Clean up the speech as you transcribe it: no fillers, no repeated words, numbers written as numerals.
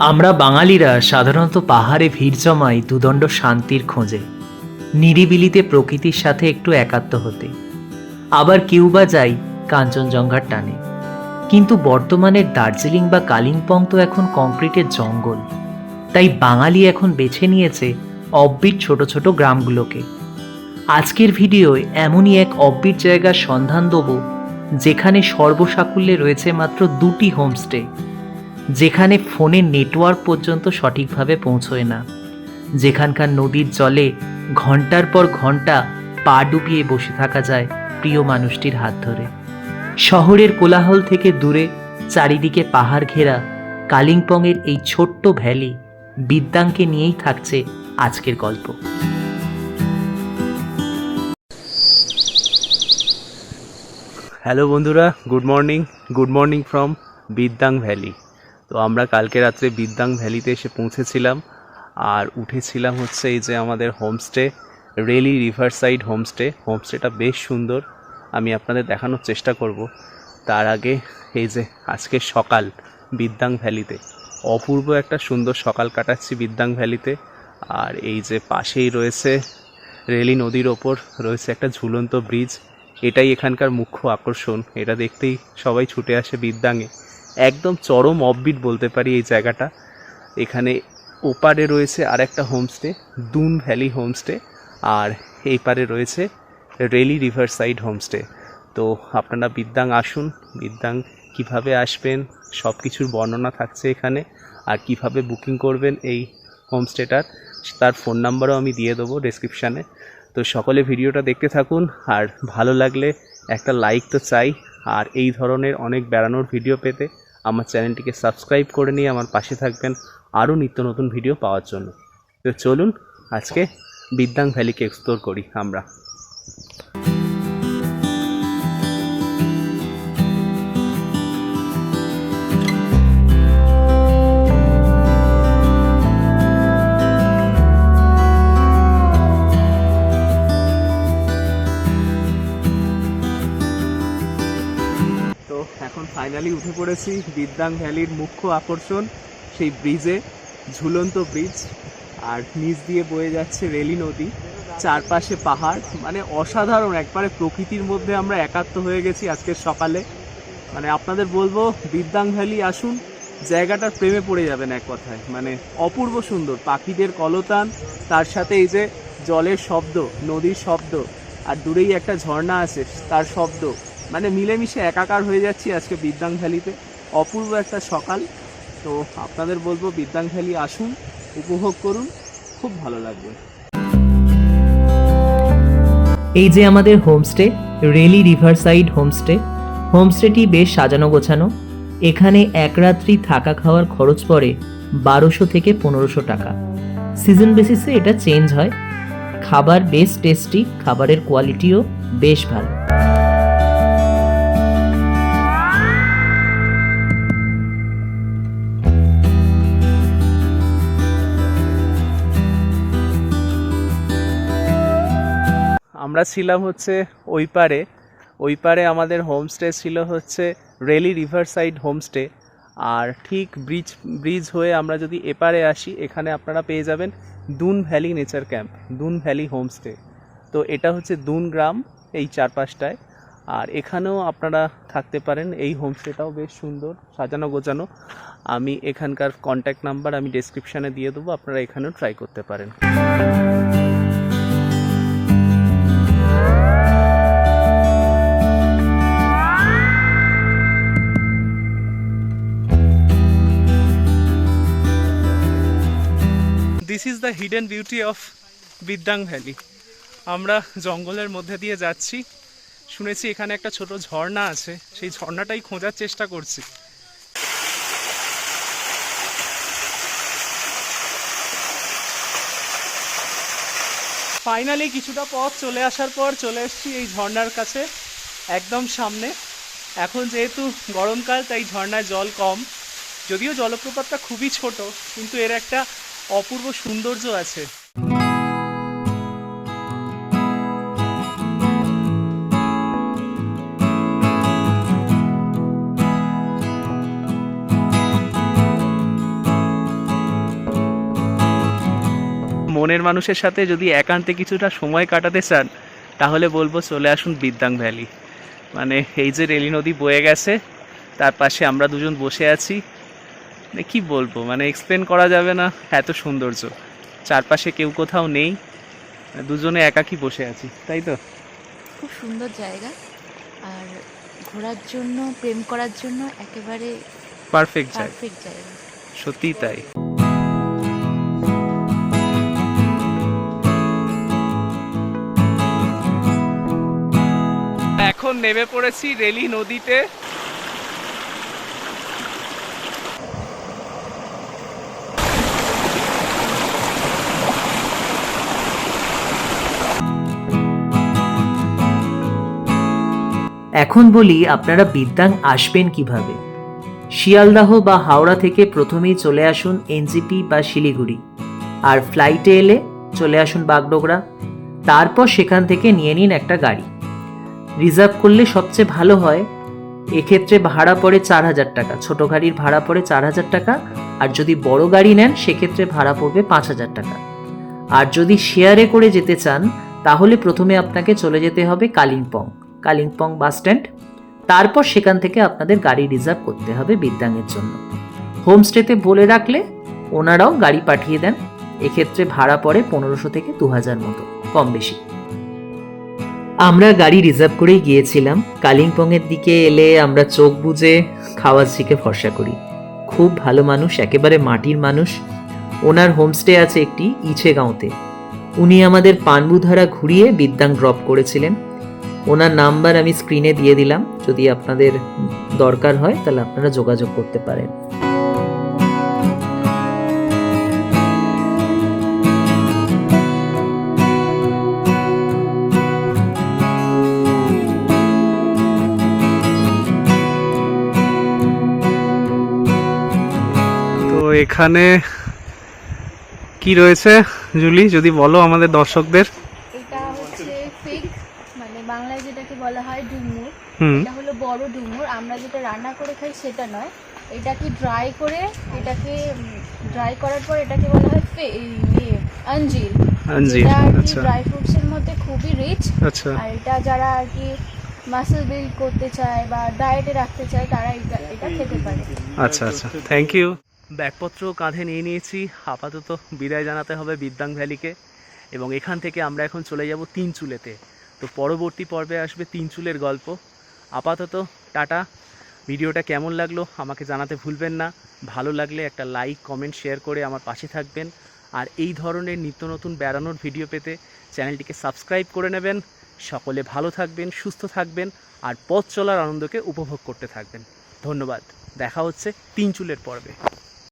আমরা বাঙালিরা সাধারণত পাহাড়ে ভিড় জমাই দুদণ্ড শান্তির খোঁজে, নিরিবিলিতে প্রকৃতির সাথে একটু একাত্ম হতে। আবার কেউ বা যাই কাঞ্চনজঙ্ঘার টানে। কিন্তু বর্তমানের দার্জিলিং বা কালিম্পং তো এখন কংক্রিটের জঙ্গল। তাই বাঙালি এখন বেছে নিয়েছে অফবিট ছোট ছোট গ্রামগুলোকে। আজকের ভিডিওয় এমনই এক অফবিট জায়গার সন্ধান দেব, যেখানে সর্বসাকুল্যে রয়েছে মাত্র 2টি হোমস্টে, যেখানে ফোনের নেটওয়ার্ক পর্যন্ত সঠিকভাবে পৌঁছয় না, যেখানকার নদীর জলে ঘন্টার পর ঘন্টা পা ডুবিয়ে বসে থাকা যায় প্রিয় মানুষটির হাত ধরে। শহরের কোলাহল থেকে দূরে, চারিদিকে পাহাড় ঘেরা কালিম্পংয়ের এই ছোট্ট ভ্যালি বিদ্যাংকে নিয়েই থাকছে আজকের গল্প। হ্যালো বন্ধুরা, গুড মর্নিং ফ্রম বিদ্যাং ভ্যালি। তো আমরা কালকে রাত্রে বিদ্যাং ভ্যালিতে এসে পৌঁছেছিলাম আর উঠেছিলাম হচ্ছে এই যে আমাদের হোমস্টে, রেলি রিভার সাইড হোমস্টেটা বেশ সুন্দর, আমি আপনাদের দেখানোর চেষ্টা করব। তার আগে এই যে আজকে সকাল বিদ্যাং ভ্যালিতে অপূর্ব একটা সুন্দর সকাল কাটাচ্ছি বিদ্যাং ভ্যালিতে। আর এই যে পাশেই রয়েছে রেলি নদীর ওপর রয়েছে একটা ঝুলন্ত ব্রিজ, এটাই এখানকার মুখ্য আকর্ষণ। এটা দেখতেই সবাই ছুটে আসে বিদ্যাংয়ে। একদম চরম অফবিট বলতে পারি এই জায়গাটা। এখানে ওপারে রয়েছে আর একটা হোমস্টে, দুন ভ্যালি হোমস্টে, আর এই পারে রয়েছে রেলি রিভার সাইড হোমস্টে। তো আপনারা বিদ্যাং আসুন। বিদ্যাং কিভাবে আসবেন সব কিছুর বর্ণনা থাকছে এখানে, আর কিভাবে বুকিং করবেন এই হোমস্টেটার তার ফোন নাম্বারও আমি দিয়ে দেবো ডেসক্রিপশানে। তো সকলে ভিডিওটা দেখতে থাকুন, আর ভালো লাগলে একটা লাইক তো চাই। আর এই ধরনের অনেক বেড়ানোর ভিডিও পেতে আমার চ্যানেলটিকে সাবস্ক্রাইব করে নিয়ে আমার পাশে থাকবেন আরও নিত্য নতুন ভিডিও পাওয়ার জন্য। তো চলুন আজকে বিদ্যাং ভ্যালিকে এক্সপ্লোর করি আমরা। এখন ফাইনালি উঠে পড়েছি বিদ্যাং ভ্যালির মুখ্য আকর্ষণ, সেই ব্রিজে, ঝুলন্ত ব্রিজ। আর নিচ দিয়ে বয়ে যাচ্ছে রেলি নদী, চারপাশে পাহাড়, মানে অসাধারণ। একবারে প্রকৃতির মধ্যে আমরা একাত্ম হয়ে গেছি আজকের সকালে। মানে আপনাদের বলবো বিদ্যাং ভ্যালি আসুন, জায়গাটার প্রেমে পড়ে যাবেন এক কথায়। মানে অপূর্ব সুন্দর, পাখিদের কলতান, তার সাথে এই যে জলের শব্দ, নদীর শব্দ, আর দূরেই একটা ঝর্ণা আছে তার শব্দ, মানে মিলেমিশে একাকার হয়ে যাচ্ছি আজকে বিদ্যাং ভ্যালিতে। অপূর্ব একটা সকাল। তো আপনাদের বলবো বিদ্যাং ভ্যালি আসুন, উপভোগ করুন, খুব ভালো লাগবে। এই যে আমাদের হোমস্টে, রেলি রিভার সাইড হোমস্টেটি বেশ সাজানো গোছানো। এখানে এক রাত্রি থাকা খাওয়ার খরচ পড়ে 1200 থেকে 1500 টাকা। সিজন বেসিসে এটা চেঞ্জ হয়। খাবার বেশ টেস্টি, খাবারের কোয়ালিটিও বেশ ভালো। আমরা ছিলাম হচ্ছে ওই পারে আমাদের হোমস্টে ছিল হচ্ছে রেলি রিভার সাইড হোমস্টে। আর ঠিক ব্রিজ হয়ে আমরা যদি এপারে আসি, এখানে আপনারা পেয়ে যাবেন Doon valley nature camp, Doon valley homestay. তো এটা হচ্ছে দুন গ্রাম এই চারপাশটায়, আর এখানেও আপনারা থাকতে পারেন। এই হোমস্টেটাও বেশ সুন্দর, সাজানো গোছানো। আমি এখানকার কন্ট্যাক্ট নাম্বার আমি ডেসক্রিপশানে দিয়ে দেবো, আপনারা এখানেও ট্রাই করতে পারেন। This is the hidden beauty of Bidang valley. আমরা জঙ্গলের মধ্যে দিয়ে যাচ্ছি, শুনেছি এখানে একটা ছোট ঝর্ণা আছে, সেই ঝর্ণাটাই খোঁজার চেষ্টা করছি। ফাইনালি কিছুটা পথ চলে আসার পর চলে এসেছি এই ঝর্ণার কাছে, একদম সামনে। এখন যেহেতু গরমকাল তাই ঝর্ণায় জল কম, যদিও জলপ্রপাতটা খুবই ছোট, কিন্তু এর একটা অপূর্ব সৌন্দর্য আছে। মনের মানুষের সাথে যদি একান্তে কিছুটা সময় কাটাতে চান তাহলে বলবো চলে আসুন বিদ্যাং ভ্যালি। মানে এই যে রেলি নদী বয়ে গেছে, তার পাশে আমরা দুজন বসে আছি, মানে কি বলবো, মানে এক্সপ্লেন করা যাবে না এত সৌন্দর্য। চারপাশে কেউ কোথাও নেই, দুজনে একাকী বসে আছি, তাই তো? খুব সুন্দর জায়গা, আর ঘোরার জন্য, প্রেম করার জন্য একেবারে পারফেক্ট জায়গা, পারফেক্ট জায়গা। সত্যিই তাই। এখন নেমে পড়েছি রেলি নদীতে। এখন বলি আপনারা বিদ্যাং আসবেন কিভাবে। শিয়ালদাহ বা হাওড়া থেকে প্রথমেই চলে আসুন এনজিপি বা শিলিগুড়ি, আর ফ্লাইটে এলে চলে আসুন বাগডোগরা। তারপর সেখান থেকে নিয়ে নিন একটা গাড়ি। রিজার্ভ করলে সবচেয়ে ভালো হয়। এক্ষেত্রে ভাড়া পড়ে 4,000 টাকা, ছোট গাড়ির ভাড়া পড়ে 4,000 টাকা, আর যদি বড় গাড়ি নেন সেক্ষেত্রে ভাড়া পড়বে 5,000 টাকা। আর যদি শেয়ারে করে যেতে চান তাহলে প্রথমে আপনাকে চলে যেতে হবে কালিম্পং বাস স্ট্যান্ড। তারপর সেখান থেকে আপনাদের গাড়ি রিজার্ভ করতে হবে বিদ্যাংয়ের জন্য। হোমস্টেতে বলে রাখলে ওনারাও গাড়ি পাঠিয়ে দেন। এক্ষেত্রে ভাড়া পড়ে 1500 থেকে 2000 মতো, কম বেশি। আমরা গাড়ি রিজার্ভ করেই গিয়েছিলাম। কালিম্পংয়ের দিকে এলে আমরা চোখ বুজে খাওয়াজিকে ভরসা করি। খুব ভালো মানুষ, একেবারে মাটির মানুষ। ওনার হোমস্টে আছে একটি ইছেগাঁওতে। উনি আমাদের পানবুধারা ঘুরিয়ে বিদ্যাং ড্রপ করেছিলেন। ওনার নাম্বার আমি স্ক্রিনে দিয়ে দিলাম, যদি আপনাদের দরকার হয় তাহলে আপনারা যোগাযোগ করতে পারেন। তো এখানে কি রয়েছে জুলি, যদি বলো আমাদের দর্শকদের। এটা হচ্ছে ফিগ, মানে বাংলায় যেটাকে বলা হয় ডুমুর। হুম, এটা হলো বড় ডুমুর। আমরা যেটা রান্না করে খাই সেটা নয়, এটাকে ড্রাই করে, এটাকে ড্রাই করার পর এটাকে বলা হয় আঞ্জির। আঞ্জির, এটা আর কি আচ্ছা ড্রাই ফ্রুটস এর মধ্যে খুবই রিচ। আচ্ছা আর এটা যারা আর কি মাসল বিল্ড করতে চায় বা ডায়েটে রাখতে চায় তারা এটা খেতে পারে। আচ্ছা আচ্ছা, থ্যাংক ইউ। ব্যাগপত্র কাঁধে নিয়ে নিয়েছি, আপাতত বিদায় জানাতে হবে বিদ্যাং ভ্যালিকে, এবং এখান থেকে আমরা এখন চলে যাব তিনচুলেতে। তো পরবর্তী পর্বে আসবে তিনচুলের গল্প। আপাতত টাটা। ভিডিওটা কেমন লাগলো আমাকে জানাতে ভুলবেন না। ভালো লাগলে একটা লাইক, কমেন্ট, শেয়ার করে আমার পাশে থাকবেন। আর এই ধরনের নিত্য নতুন বেড়ানোর ভিডিও পেতে চ্যানেলটিকে সাবস্ক্রাইব করে নেবেন। সকলে ভালো থাকবেন, সুস্থ থাকবেন, আর পথ চলার আনন্দকে উপভোগ করতে থাকবেন। ধন্যবাদ। দেখা হচ্ছে তিনচুলের পর্বে।